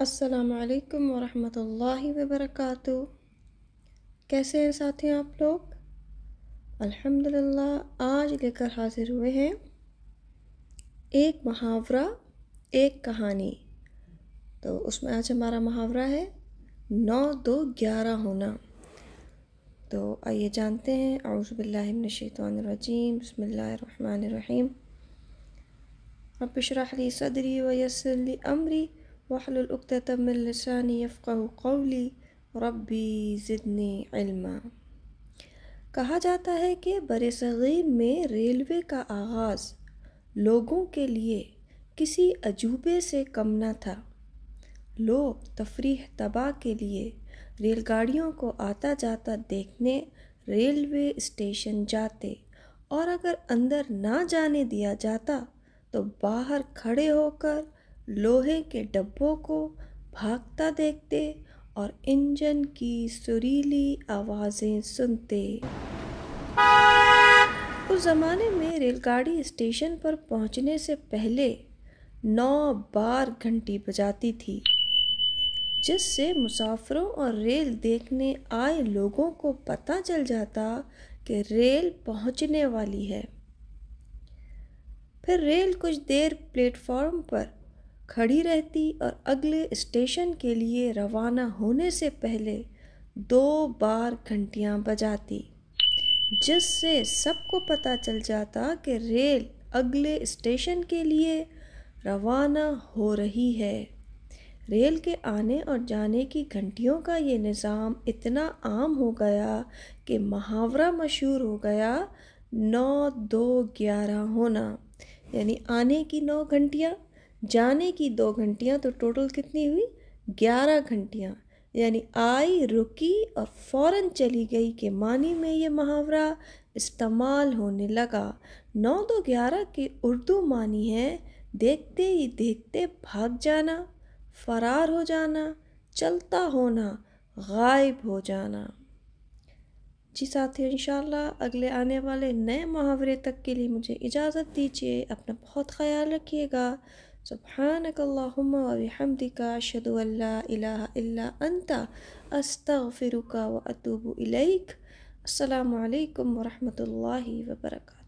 अस्सलामु अलैकुम वरहमतुल्लाहि वबरकातुहू। कैसे हैं साथियों आप लोग? अल्हम्दुलिल्लाह आज लेकर हाजिर हुए हैं एक मुहावरा एक कहानी। तो उसमें आज हमारा मुहावरा है 9 2 11 होना। तो आइए जानते हैं। औज़ु बिल्लाहि मिनश शैतानिर रजीम, बिस्मिल्लाहिर रहमानिर रहीम। रब्बि इश्रह ली सदरी व यस्सिर ली अमरी वहलुल उक़दतम मिन लिसानी यफ़क़हू क़ौली रब्बी ज़िदनी इल्मा। कहा जाता है कि बरसग़ीर में रेलवे का आगाज़ लोगों के लिए किसी अजूबे से कम न था। लोग तफरीह तबाह के लिए रेलगाड़ियों को आता जाता देखने रेलवे स्टेशन जाते, और अगर अंदर ना जाने दिया जाता तो बाहर खड़े होकर लोहे के डब्बों को भागता देखते और इंजन की सुरीली आवाज़ें सुनते। उस ज़माने में रेलगाड़ी स्टेशन पर पहुंचने से पहले 9 बार घंटी बजाती थी, जिससे मुसाफिरों और रेल देखने आए लोगों को पता चल जाता कि रेल पहुंचने वाली है। फिर रेल कुछ देर प्लेटफॉर्म पर खड़ी रहती और अगले स्टेशन के लिए रवाना होने से पहले 2 बार घंटियां बजाती, जिससे सबको पता चल जाता कि रेल अगले स्टेशन के लिए रवाना हो रही है। रेल के आने और जाने की घंटियों का ये निज़ाम इतना आम हो गया कि मुहावरा मशहूर हो गया 9 2 11 होना। यानी आने की 9 घंटियाँ, जाने की 2 घंटियाँ, तो टोटल कितनी हुई? 11 घंटियाँ। यानी आई, रुकी और फ़ौरन चली गई के मानी में ये मुहावरा इस्तेमाल होने लगा। 9 2 11 की उर्दू मानी है देखते ही देखते भाग जाना, फरार हो जाना, चलता होना, गायब हो जाना। जी साथियों, इंशाल्लाह अगले आने वाले नए मुहावरे तक के लिए मुझे इजाज़त दीजिए। अपना बहुत ख़याल रखिएगा। सुब्हानकल्लाहुम्मा व बिहम्दिका अशहदु अल्ला इलाहा इल्ला अंता अस्तग़फिरुका व अतूबु इलैक। अस्सलामु अलैकुम व रहमतुल्लाहि व बरकातुहू।